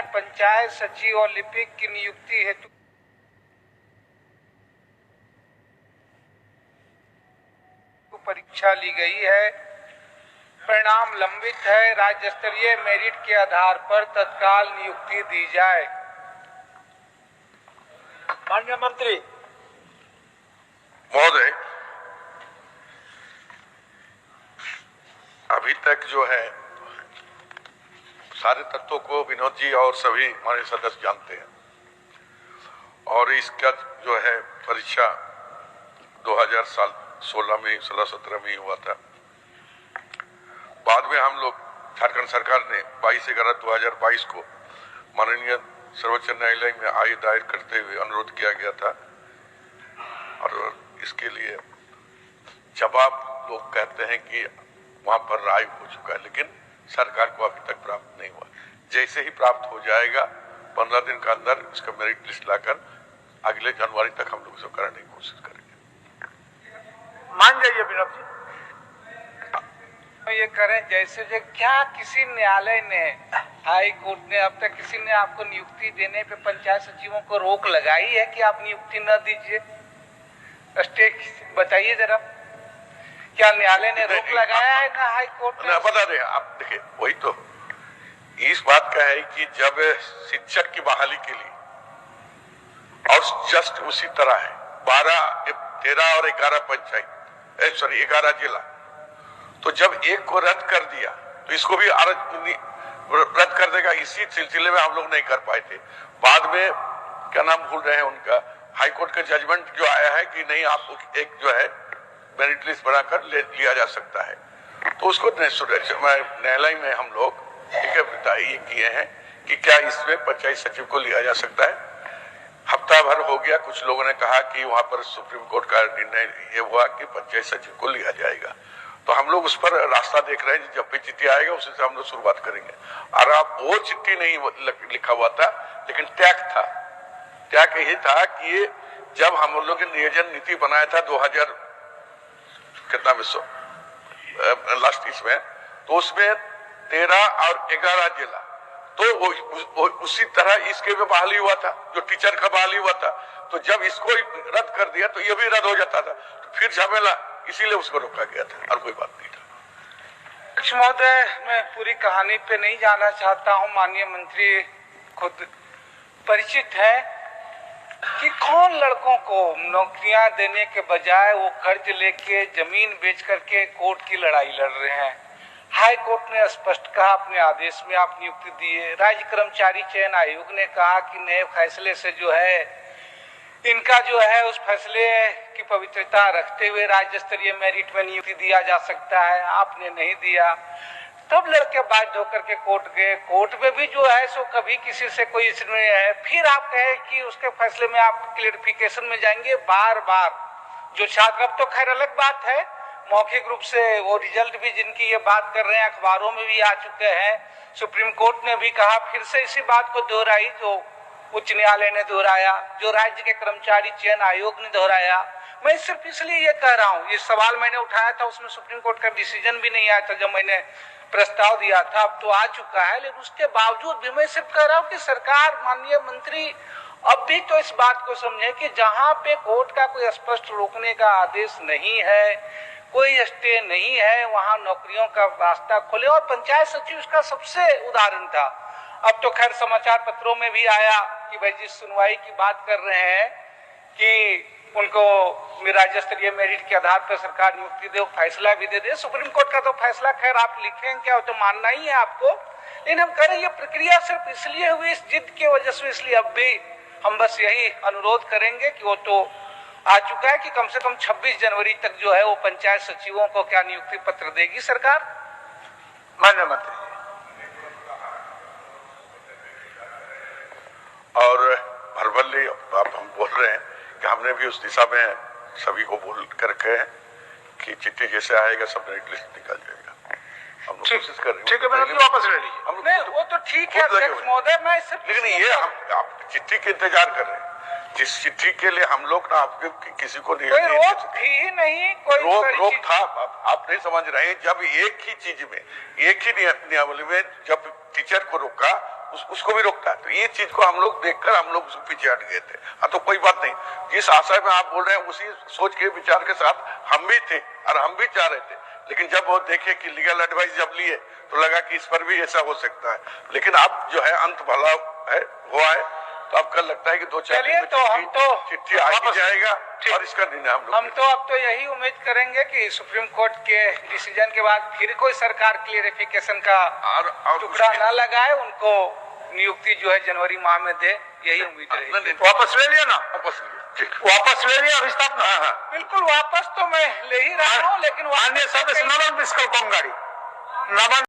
पंचायत सचिव और लिपिक की नियुक्ति हेतु परीक्षा ली गई है। परिणाम लंबित है। राज्य स्तरीय मेरिट के आधार पर तत्काल नियुक्ति दी जाए। माननीय मंत्री महोदय, अभी तक जो है सारे तत्वों को विनोद जी और सभी हमारे सदस्य जानते हैं और इसका जो है परीक्षा 2016 में 16-17 में हुआ था। बाद में हम लोग झारखंड सरकार ने 22/11/2022 को माननीय सर्वोच्च न्यायालय में आय दायर करते हुए अनुरोध किया गया था और इसके लिए जवाब लोग कहते हैं कि वहां पर राय हो चुका है, लेकिन सरकार को अभी तक प्राप्त नहीं हुआ। जैसे ही प्राप्त हो जाएगा 15 दिन के अंदर इसका मेरिट लिस्ट लाकर अगले जनवरी तक हम लोग इसको कराने की कोशिश करेंगे। मान जाइए विनोद जी। तो ये करें जैसे जो क्या किसी न्यायालय ने, हाई कोर्ट ने अब तक किसी ने आपको नियुक्ति देने पे पंचायत सचिवों को रोक लगाई है कि आप नियुक्ति न दीजिए? स्टेट बताइए जरा, क्या न्यायालय ने रोक लगाया है ना हाई कोर्ट ने? बता दें आप। देखिए, वही तो इस बात का है कि जब शिक्षक की बहाली के लिए और जस्ट उसी तरह है 13 और 11 पंचायत 11 जिला, तो जब एक को रद्द कर दिया तो इसको भी रद्द कर देगा। इसी सिलसिले में हम लोग नहीं कर पाए थे। बाद में क्या नाम भूल रहे हैं उनका, हाई कोर्ट का जजमेंट जो आया है कि नहीं, आपको एक जो है मेरिट लिस्ट बनाकर लिया जा सकता है, तो उसको न्यायालय में हम लोग ये किए हैं कि क्या इसमें पंचायत सचिव को लिया जा सकता है। हफ्ता भर हो गया, कुछ लोगों ने कहा कि वहां पर सुप्रीम कोर्ट का निर्णय ये हुआ कि पंचायत सचिव को लिया जाएगा, तो हम लोग उस पर रास्ता देख रहे हैं। जब भी चिट्ठी आएगा उसी से हम लोग शुरुआत करेंगे। और अब वो चिट्ठी नहीं लिखा हुआ था, लेकिन त्याग था। त्याग यही था कि ये जब हम लोग ने नियोजन नीति बनाया था 2000 कितना में लास्ट इसमें, तो उसमें 13 और 11 जिला, तो उसी तरह इसके भी बहाली हुआ था, जो टीचर का बहाली हुआ था। तो जब इसको रद्द कर दिया तो ये भी रद्द हो जाता था, तो फिर झमेला, इसीलिए उसको रोका गया था, और कोई बात नहीं था। महोदय, मैं पूरी कहानी पे नहीं जाना चाहता हूँ। माननीय मंत्री खुद परिचित है कि कौन लड़कों को नौकरियां देने के बजाय वो कर्ज लेके जमीन बेच करके कोर्ट की लड़ाई लड़ रहे हैं। हाई कोर्ट ने स्पष्ट कहा अपने आदेश में, आप नियुक्ति दिए। राज्य कर्मचारी चयन आयोग ने कहा कि नए फैसले से जो है इनका जो है उस फैसले की पवित्रता रखते हुए राज्य स्तरीय मेरिट में नियुक्ति दिया जा सकता है, आपने नहीं दिया। तब लड़के बाध्य होकर के कोर्ट गए। कोर्ट में भी जो है सो कभी किसी से कोई इसमें है, फिर आप कहे कि उसके फैसले में आप क्लेरिफिकेशन में जाएंगे बार बार। जो छात्र, अब तो खैर अलग बात है, मौखिक रूप से वो रिजल्ट भी जिनकी ये बात कर रहे हैं अखबारों में भी आ चुके हैं। सुप्रीम कोर्ट ने भी कहा, फिर से इसी बात को दोहराई जो उच्च न्यायालय ने दोहराया, जो राज्य के कर्मचारी चयन आयोग ने दोहराया। मैं सिर्फ इसलिए ये कह रहा हूँ, ये सवाल मैंने उठाया था, उसमें सुप्रीम कोर्ट का डिसीजन भी नहीं आया था जब मैंने प्रस्ताव दिया था, अब तो आ चुका है। लेकिन उसके बावजूद भी मैं सिर्फ कह रहा हूँ कि सरकार, माननीय मंत्री, अब भी तो इस बात को समझे कि जहां पे कोर्ट का कोई स्पष्ट रोकने का आदेश नहीं है, कोई स्टे नहीं है, वहां नौकरियों का रास्ता खोले। और पंचायत सचिव इसका सबसे उदाहरण था। अब तो खैर समाचार पत्रों में भी आया कि भाई जिस सुनवाई की बात कर रहे हैं कि उनको राज्य स्तरीय मेरिट के आधार पर सरकार नियुक्ति दे, फैसला भी दे दे। सुप्रीम कोर्ट का तो फैसला खैर आप लिखें क्या, तो मानना ही है आपको। लेकिन हम कह रहे हैं ये प्रक्रिया सिर्फ इसलिए हुई, इस जिद की वजह से, इसलिए अब भी हम बस यही अनुरोध करेंगे कि वो तो आ चुका है कि कम से कम 26 जनवरी तक जो है वो पंचायत सचिवों को क्या नियुक्ति पत्र देगी सरकार। माननीय मंत्री और भरबल्ली आप हम बोल रहे हैं कि हमने भी उस दिशा में सभी को बोल कर रखे हैं कि चिट्ठी जैसे आएगा सब मेरिट लिस्ट निकल जाएगा। हम लोग कोशिश कर रहे हैं। ठीक है, मैंने वापस ले लीजिए। वो तो ठीक है महोदय, मैं सिर्फ, लेकिन ये हम चिट्ठी के इंतजार कर रहे हैं, जिस चिट्ठी के लिए हम लोग ना आपके किसी को कोई रोक थी नहीं, कोई रोक था। आप नहीं समझ रहे हैं। जब एक ही चीज में, एक ही नियमावली में जब टीचर को रोका, उसको भी रोकता है। तो ये चीज को हम लोग देखकर हम लोग उसको पीछे हट गए थे। हाँ, तो कोई बात नहीं, जिस आशय में आप बोल रहे हैं उसी सोच के विचार के साथ हम भी थे और हम भी चाह रहे थे, लेकिन जब वो देखे कि लीगल एडवाइस जब लिए तो लगा कि इस पर भी ऐसा हो सकता है। लेकिन अब जो है अंत भला है, हुआ है, तो अब कल लगता है कि 2-4 दिन में तो हम तो चिट्ठी आ जाएगा और इसका निर्णय हम तो अब तो यही उम्मीद करेंगे कि सुप्रीम कोर्ट के डिसीजन के बाद फिर कोई सरकार क्लियरिफिकेशन का टुकड़ा न लगाए, उनको नियुक्ति जो है जनवरी माह में दे, यही उम्मीद रहेगी। वापस ले लिया ना, वापस ले लिया विस्थापना। हाँ, बिल्कुल वापस तो मैं ले ही रहा हूँ, लेकिन माननीय सदस्य नमन बिस्कल कोंगाड़ी, नमन